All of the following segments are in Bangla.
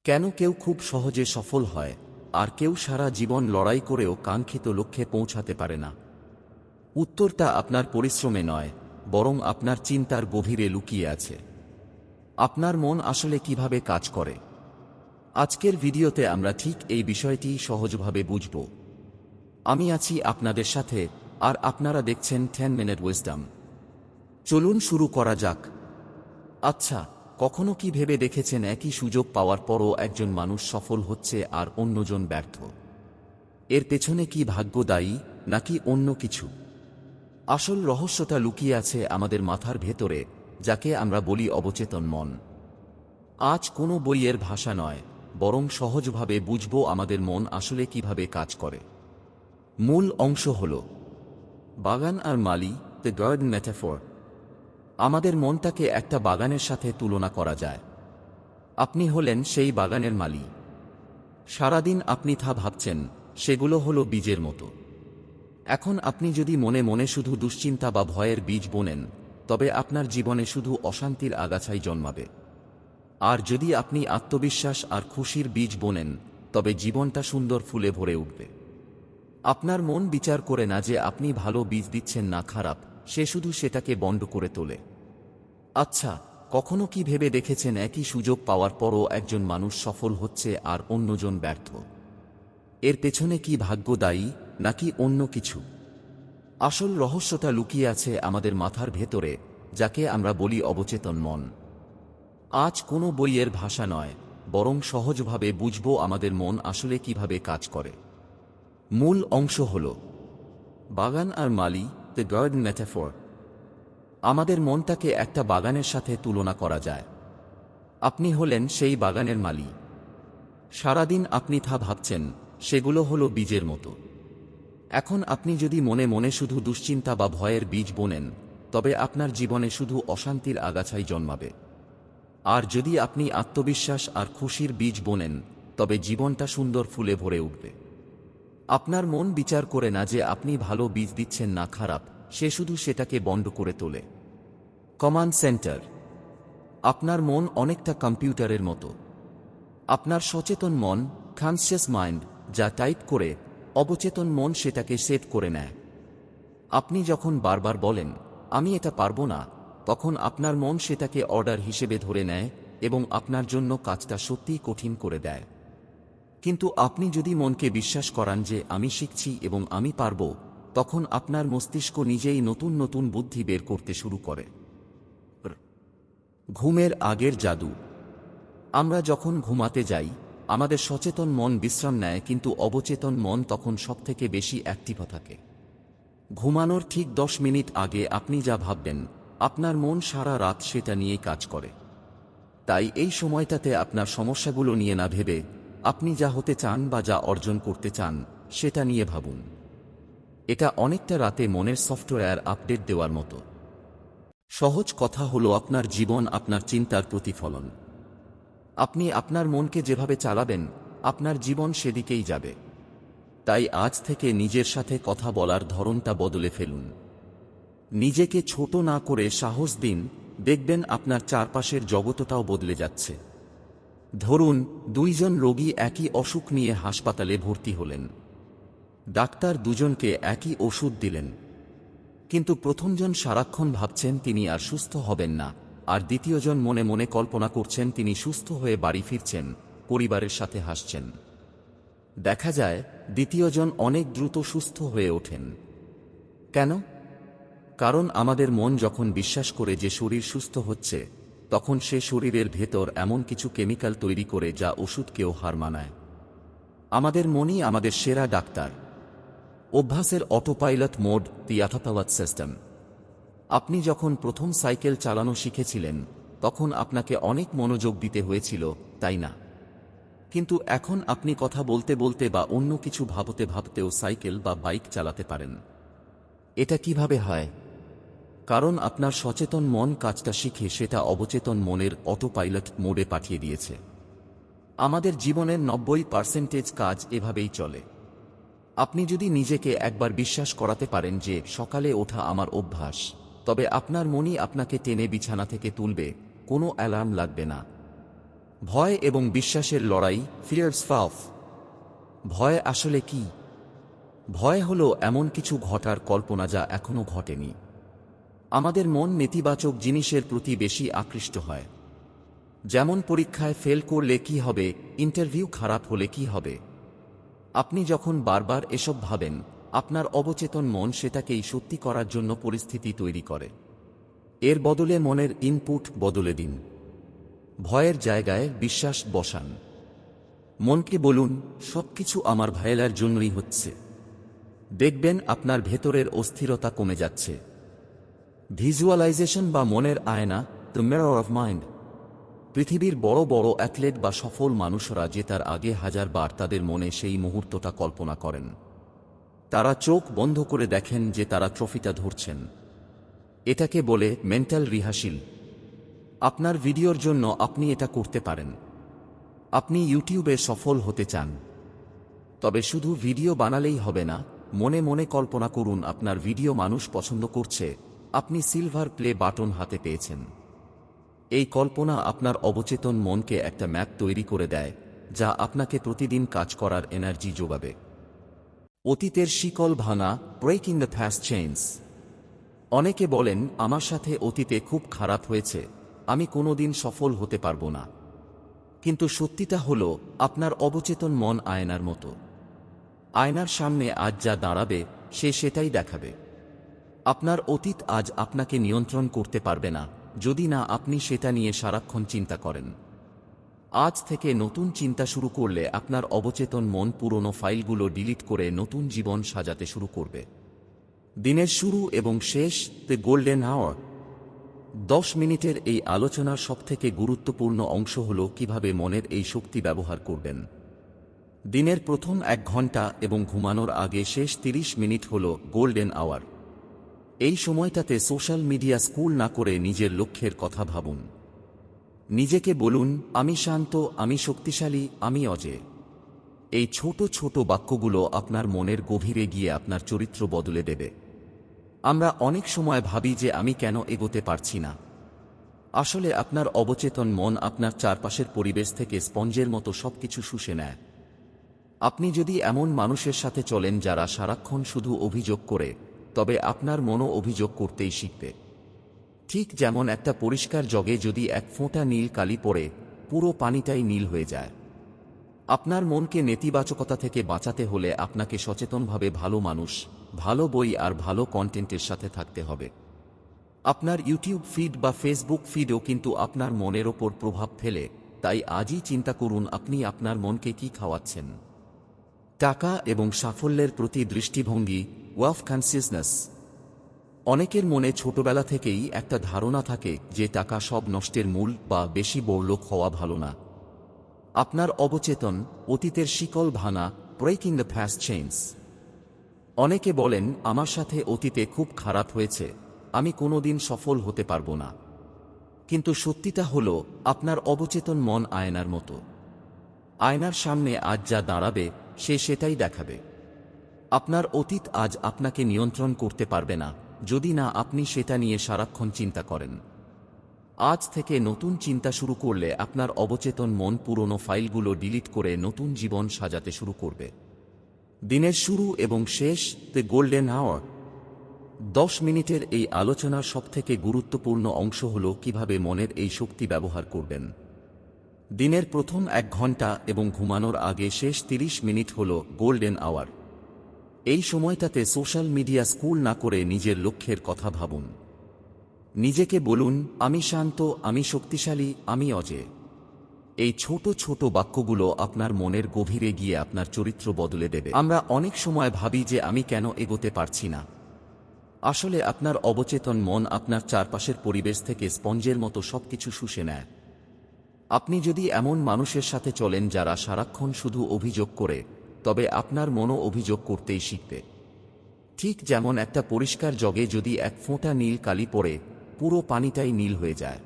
কেন কেউ খুব সহজে সফল হয় আর কেউ সারা জীবন লড়াই করেও কাঙ্ক্ষিত লক্ষ্যে পৌঁছাতে পারে না? উত্তরটা আপনার পরিশ্রমে নয়, বরং আপনার চিন্তার গভীরে লুকিয়ে আছে। আপনার মন আসলে কিভাবে কাজ করে? আজকের ভিডিওতে আমরা ঠিক এই বিষয়টি সহজভাবে বুঝব। আমি আছি আপনাদের সাথে, আর আপনারা দেখছেন 10 মিনিট উইজডম। চলুন শুরু করা যাক। আচ্ছা, কখনো কি ভেবে দেখেছেন একই সুযোগ পাওয়ার পরও একজন মানুষ সফল হচ্ছে আর অন্যজন ব্যর্থ? এর পেছনে কি ভাগ্য দায়ী, নাকি অন্য কিছু? আসল রহস্যটা লুকিয়ে আছে আমাদের মাথার ভেতরে, যাকে আমরা বলি অবচেতন মন। আজ কোনো বইয়ের ভাষা নয়, বরং সহজভাবে বুঝব আমাদের মন আসলে কিভাবে কাজ করে। মূল অংশ হল বাগান আর মালি, দ্য গার্ডেন মেটাফর। আমাদের মনটাকে একটা বাগানের সাথে তুলনা করা যায়। আপনি হলেন সেই বাগানের মালি। সারাদিন আপনি ভাবছেন, সেগুলো হলো বীজের মতো। এখন আপনি যদি মনে মনে শুধু দুশ্চিন্তা বা ভয়ের বীজ বোনেন, তবে আপনার জীবনে শুধু অশান্তির আগাছাই জন্মাবে। আর যদি আপনি আত্মবিশ্বাস আর খুশির বীজ বোনেন, তবে জীবনটা সুন্দর ফুলে ভরে উঠবে। আপনার মন বিচার করে না যে আপনি ভালো বীজ দিচ্ছেন না খারাপ, সে শুধু সেটাকে বন্ধ করে তোলে। আচ্ছা, কখনো কি ভেবে দেখেছেন একই সুযোগ পাওয়ার পরও একজন মানুষ সফল হচ্ছে আর অন্যজন ব্যর্থ? এর পেছনে কি ভাগ্য দায়ী, নাকি অন্য কিছু? আসল রহস্যটা লুকিয়ে আছে আমাদের মাথার ভেতরে, যাকে আমরা বলি অবচেতন মন। আজ কোনো বইয়ের ভাষা নয়, বরং সহজভাবে বুঝব আমাদের মন আসলে কিভাবে কাজ করে। মূল অংশ হল বাগান আর মালি, দ্য গার্ডেন মেটাফর। আমাদের মনটাকে একটা বাগানের সাথে তুলনা করা যায়। আপনি হলেন সেই বাগানের মালি। সারাদিন আপনি ভাবছেন, সেগুলো হলো বীজের মতো। এখন আপনি যদি মনে মনে শুধু দুশ্চিন্তা বা ভয়ের বীজ বোনেন, তবে আপনার জীবনে শুধু অশান্তির আগাছাই জন্মাবে। আর যদি আপনি আত্মবিশ্বাস আর খুশির বীজ বোনেন, তবে জীবনটা সুন্দর ফুলে ভরে উঠবে। আপনার মন বিচার করে না যে আপনি ভালো বীজ দিচ্ছেন না খারাপ, সে শুধু সেটাকে বন্ধ করে তোলে। Command centre. আপনার মন অনেকটা কম্পিউটারের মতো। আপনার সচেতন মন, কনসিয়াস মাইন্ড, যা টাইপ করে, অবচেতন মন সেটাকে সেট করে নেয়। আপনি যখন বারবার বলেন, আমি এটা পারবো না, তখন আপনার মন সেটাকে অর্ডার হিসেবে ধরে নেয় এবং আপনার জন্য কাজটা সত্যিই কঠিন করে দেয়। কিন্তু আপনি যদি মনকে বিশ্বাস করান যে আমি শিখছি এবং আমি পারব, তখন আপনার মস্তিষ্ক নিজেই নতুন নতুন বুদ্ধি বের করতে শুরু করে। ঘুমের আগের জাদু। আমরা যখন ঘুমাতে যাই, আমাদের সচেতন মন বিশ্রাম নেয়, কিন্তু অবচেতন মন তখন সবথেকে বেশি অ্যাক্টিভ থাকে। ঘুমানোর ঠিক 10 মিনিট আগে আপনি যা ভাববেন, আপনার মন সারা রাত সেটা নিয়েই কাজ করে। তাই এই সময়টাতে আপনার সমস্যাগুলো নিয়ে না ভেবে, আপনি যা হতে চান বা যা অর্জন করতে চান, সেটা নিয়ে ভাবুন। এটা অনেকটা রাতে মনের সফটওয়্যার আপডেট দেওয়ার মতো। সহজ কথা হলো, আপনার জীবন আপনার চিন্তার প্রতিফলন। আপনি আপনার মনকে যেভাবে চালাবেন, আপনার জীবন সেদিকেই যাবে। তাই আজ থেকে নিজের সাথে কথা বলার ধরনটা বদলে ফেলুন। নিজেকে ছোট না করে সাহস দিন, দেখবেন আপনার চারপাশের জগতটাও বদলে যাচ্ছে। ধরুন, 2 জন রোগী একই অসুখ নিয়ে হাসপাতালে ভর্তি হলেন। ডাক্তার দুজনকে একই ওষুধ দিলেন, কিন্তু প্রথমজন সারাক্ষণ ভাবছেন তিনি আর সুস্থ হবেন না, আর দ্বিতীয়জন মনে মনে কল্পনা করছেন তিনি সুস্থ হয়ে বাড়ি ফিরছেন, পরিবারের সাথে হাসছেন। দেখা যায়, দ্বিতীয়জন অনেক দ্রুত সুস্থ হয়ে ওঠেন। কেন? কারণ আমাদের মন যখন বিশ্বাস করে যে শরীর সুস্থ হচ্ছে, তখন সে শরীরের ভেতর এমন কিছু কেমিক্যাল তৈরি করে যা ওষুধকেও হার মানায়। আমাদের মনই আমাদের সেরা ডাক্তার। অভ্যাসের অটোপাইলট মোড, দি অটোপাইলট সিস্টেম। আপনি যখন প্রথম সাইকেল চালানো শিখেছিলেন, তখন আপনাকে অনেক মনোযোগ দিতে হয়েছিল, তাই না? কিন্তু এখন আপনি কথা বলতে বলতে বা অন্য কিছু ভাবতে ভাবতেও সাইকেল বা বাইক চালাতে পারেন। এটা কিভাবে হয়? কারণ আপনার সচেতন মন কাজটা শিখে সেটা অবচেতন মনের অটোপাইলট মোডে পাঠিয়ে দিয়েছে। আমাদের জীবনের 90% কাজ এভাবেই চলে। আপনি যদি নিজেকে একবার বিশ্বাস করাতে পারেন যে সকালে ওঠা আমার অভ্যাস, তবে আপনার মনই আপনাকে টেনে বিছানা থেকে তুলবে, কোনো অ্যালার্ম লাগবে না। ভয় এবং বিশ্বাসের লড়াই, ফিয়ার্স ফাফ। ভয় আসলে কি? ভয় হলো এমন কিছু ঘটার কল্পনা যা এখনো ঘটেনি। আমাদের মন নেতিবাচক জিনিসের প্রতি বেশি আকৃষ্ট হয়। যেমন পরীক্ষায় ফেল করলে কি হবে, ইন্টারভিউ খারাপ হলে কি হবে। আপনি যখন বারবার এসব ভাবেন, আপনার অবচেতন মন সেটাকেই সত্যি করার জন্য পরিস্থিতি তৈরি করে। এর বদলে মনের ইনপুট বদলে দিন। ভয়ের জায়গায় বিশ্বাস বসান। মনকে বলুন, সবকিছু আমার ভাইয়ের জন্যই হচ্ছে। দেখবেন আপনার ভেতরের অস্থিরতা কমে যাচ্ছে। ভিজুয়ালাইজেশন বা মনের আয়না, দ্য মিরর অফ মাইন্ড। পৃথিবীর বড় বড় অ্যাথলেট বা সফল মানুষরা জেতার আগে হাজারবার তাদের মনে সেই মুহূর্তটা কল্পনা করেন। তারা চোখ বন্ধ করে দেখেন যে তারা ট্রফিটা ধরছেন। এটাকে বলে মেন্টাল রিহার্সাল। আপনার ভিডিওর জন্য আপনি এটা করতে পারেন। আপনি ইউটিউবে সফল হতে চান, তবে শুধু ভিডিও বানালেই হবে না। মনে মনে কল্পনা করুন আপনার ভিডিও মানুষ পছন্দ করছে, আপনি সিলভার প্লে বাটন হাতে পেয়েছেন। এই কল্পনা আপনার অবচেতন মনকে একটা ম্যাপ তৈরি করে দেয়, যা আপনাকে প্রতিদিন কাজ করার এনার্জি যোগাবে। অতীতের শিকল ভাঙা, ব্রেকিং দ্য পাস্ট চেইনস। অনেকে বলেন, আমার সাথে অতীতে খুব খারাপ হয়েছে, আমি কোনোদিন সফল হতে পারবো না। কিন্তু সত্যিটা হলো, আপনার অবচেতন মন আয়নার মতো। আয়নার সামনে আজ যা দাঁড়াবে, সে সেটাই দেখাবে। আপনার অতীত আজ আপনাকে নিয়ন্ত্রণ করতে পারবে না, যদি না আপনি সেটা নিয়ে সারাক্ষণ চিন্তা করেন। আজ থেকে নতুন চিন্তা শুরু করলে আপনার অবচেতন মন পুরনো ফাইলগুলো ডিলিট করে নতুন জীবন সাজাতে শুরু করবে। দিনের শুরু এবং শেষ, দ্য গোল্ডেন আওয়ার। 10 মিনিটের এই আলোচনার সবথেকে গুরুত্বপূর্ণ অংশ হল কিভাবে মনের এই শক্তি ব্যবহার করবেন। দিনের প্রথম 1 ঘন্টা এবং ঘুমানোর আগে শেষ 30 মিনিট হল গোল্ডেন আওয়ার। এই সময়টাতে সোশ্যাল মিডিয়া স্ক্রল না করে নিজের লক্ষ্যের কথা ভাবুন। নিজেকে বলুন, আমি শান্ত, আমি শক্তিশালী, আমি অজেয়। এই ছোট ছোট বাক্যগুলো আপনার মনের গভীরে গিয়ে আপনার চরিত্র বদলে দেবে। আমরা অনেক সময় ভাবি যে আমি কেন এগোতে পারছি না। আসলে আপনার অবচেতন মন আপনার চারপাশের পরিবেশ থেকে স্পঞ্জের মতো সবকিছু শুষে নেয়। আপনি যদি এমন মানুষের সাথে চলেন যারা সারাক্ষণ শুধু অভিযোগ করে, তবে আপনার মনও অভিযোগ করতেই শিখবে। ঠিক যেমন একটা পরিষ্কার জগে যদি এক ফোঁটা নীল কালি পড়ে, পুরো পানিটাই নীল হয়ে যায়। আপনার মনকে নেতিবাচকতা থেকে বাঁচাতে হলে আপনাকে সচেতনভাবে ভালো মানুষ, ভালো বই আর ভালো কন্টেন্টের সাথে থাকতে হবে। আপনার ইউটিউব ফিড বা ফেসবুক ফিডও কিন্তু আপনার মনের ওপর প্রভাব ফেলে, তাই আজই চিন্তা করুন আপনি আপনার মনকে কি খাওয়াচ্ছেন। টাকা এবং সাফল্যের প্রতি দৃষ্টিভঙ্গি, ওয়েলথ কনসিয়াসনেস। অনেকের মনে ছোটবেলা থেকেই একটা ধারণা থাকে যে টাকা সব নষ্টের মূল বা বেশি বড়লোক হওয়া ভালো না। আপনার অবচেতন, অতীতের শিকল ভাঙা, ব্রেকিং দ্য পাস্ট চেইনস। অনেকে বলেন, আমার সাথে অতীতে খুব খারাপ হয়েছে, আমি কোনোদিন সফল হতে পারবো না। কিন্তু সত্যিটা হলো, আপনার অবচেতন মন আয়নার মতো। আয়নার সামনে আজ যা দাঁড়াবে, সে সেটাই দেখাবে। আপনার অতীত আজ আপনাকে নিয়ন্ত্রণ করতে পারবে না, যদি না আপনি সেটা নিয়ে সারাক্ষণ চিন্তা করেন। আজ থেকে নতুন চিন্তা শুরু করলে আপনার অবচেতন মন পুরনো ফাইলগুলো ডিলিট করে নতুন জীবন সাজাতে শুরু করবে। দিনের শুরু এবং শেষ, দ্য গোল্ডেন আওয়ার। 10 মিনিটের এই আলোচনার সবথেকে গুরুত্বপূর্ণ অংশ হল কিভাবে মনের এই শক্তি ব্যবহার করবেন। দিনের প্রথম 1 ঘন্টা এবং ঘুমানোর আগে শেষ 30 মিনিট হল গোল্ডেন আওয়ার। এই সময়টাতে সোশ্যাল মিডিয়া স্ক্রল না করে নিজের লক্ষ্যের কথা ভাবুন। নিজেকে বলুন, আমি শান্ত, আমি শক্তিশালী, আমি অজেয়। এই ছোট ছোট বাক্যগুলো আপনার মনের গভীরে গিয়ে আপনার চরিত্র বদলে দেবে। আমরা অনেক সময় ভাবি যে আমি কেন এগোতে পারছি না। আসলে আপনার অবচেতন মন আপনার চারপাশের পরিবেশ থেকে স্পঞ্জের মতো সবকিছু শুষে নেয়। আপনি যদি এমন মানুষের সাথে চলেন যারা সারাক্ষণ শুধু অভিযোগ করে, তবে আপনার মনও অভিযোগ করতেই শিখবে। ঠিক যেমন একটা পরিষ্কার জগে যদি এক ফোঁটা নীল কালি পড়ে, পুরো পানিটাই নীল হয়ে যায়।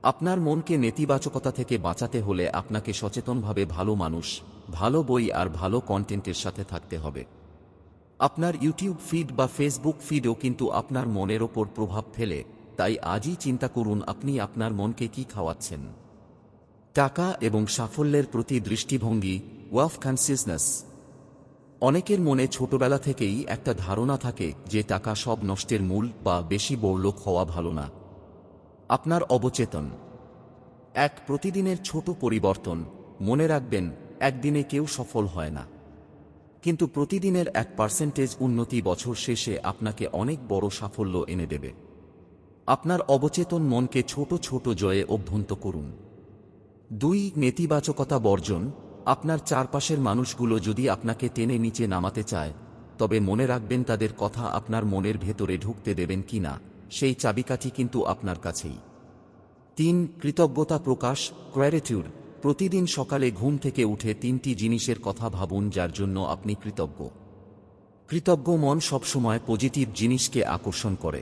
আপনার মনকে নেতিবাচকতা থেকে বাঁচাতে হলে আপনাকে সচেতনভাবে ভালো মানুষ, ভালো বই আর ভালো কন্টেন্টের সাথে থাকতে হবে। আপনার ইউটিউব ফিড বা ফেসবুক ফিডও কিন্তু আপনার মনের ওপর প্রভাব ফেলে, তাই আজই চিন্তা করুন আপনি আপনার মনকে কি খাওয়াচ্ছেন। টাকা এবং সাফল্যের প্রতি দৃষ্টিভঙ্গি, ওয়েলথ কনসিয়াসনেস। অনেকের মনে ছোটবেলা থেকেই একটা ধারণা থাকে যে টাকা সব নষ্টের মূল বা বেশি বড়লোক হওয়া ভালো না। আপনার অবচেতন। এক প্রতিদিনের ছোট পরিবর্তন। মনে রাখবেন, একদিনে কেউ সফল হয় না, কিন্তু প্রতিদিনের 1% উন্নতি বছর শেষে আপনাকে অনেক বড় সাফল্য এনে দেবে। আপনার অবচেতন মনকে ছোট ছোট জয়ে অভ্যন্ত করুন। 2. নেতিবাচকতা বর্জন। আপনার চারপাশের মানুষগুলো যদি আপনাকে টেনে নিচে নামাতে চায়, তবে মনে রাখবেন তাদের কথা আপনার মনের ভেতরে ঢুকতে দেবেন কিনা সেই চাবিকাঠি কিন্তু আপনার কাছেই। 3. কৃতজ্ঞতা প্রকাশ, গ্র্যাটিটিউড। প্রতিদিন সকালে ঘুম থেকে উঠে 3টি জিনিসের কথা ভাবুন যার জন্য আপনি কৃতজ্ঞ। কৃতজ্ঞ মন সবসময় পজিটিভ জিনিসকে আকর্ষণ করে।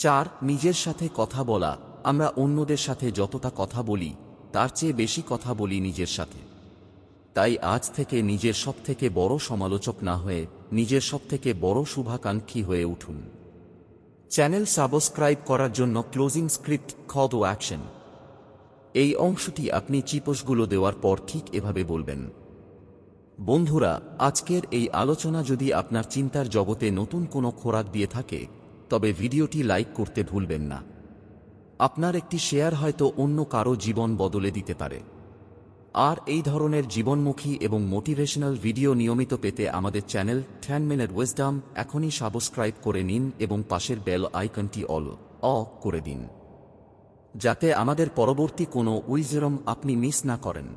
4. নিজের সাথে কথা বলা। আমরা অন্যদের সাথে যতটা কথা বলি তার চেয়ে বেশি কথা বলি নিজের সাথে। তাই আজ থেকে নিজের সবথেকে বড় সমালোচক না হয়ে নিজের সবথেকে বড় শুভাকাঙ্ক্ষী হয়ে উঠুন। চ্যানেল সাবস্ক্রাইব করার জন্য closing script, call to action. এই অংশটি আপনি চিপসগুলো দেওয়ার পর ঠিক এভাবে বলবেন। বন্ধুরা, আজকের এই আলোচনা যদি আপনার চিন্তার জগতে নতুন কোনো খোরাক দিয়ে থাকে, তবে ভিডিওটি লাইক করতে ভুলবেন না। আপনার একটি শেয়ার হয়তো অন্য কারো জীবন বদলে দিতে পারে। আর এই ধরনের জীবনমুখী এবং মোটিভেশনাল ভিডিও নিয়মিত পেতে আমাদের চ্যানেল 10 মিনিট উইজডম এখনই সাবস্ক্রাইব করে নিন এবং পাশের বেল আইকনটি অল করে দিন, যাতে আমাদের পরবর্তী কোনো উইজডম আপনি মিস না করেন।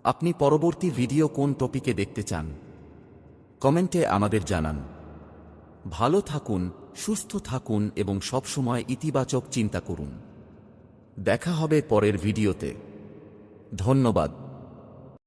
আপনি পরবর্তী ভিডিও কোন টপিকে দেখতে চান, কমেন্টে আমাদের জানান। ভালো থাকুন, সুস্থ থাকুন এবং সবসময় ইতিবাচক চিন্তা করুন। দেখা হবে পরের ভিডিওতে। ধন্যবাদ।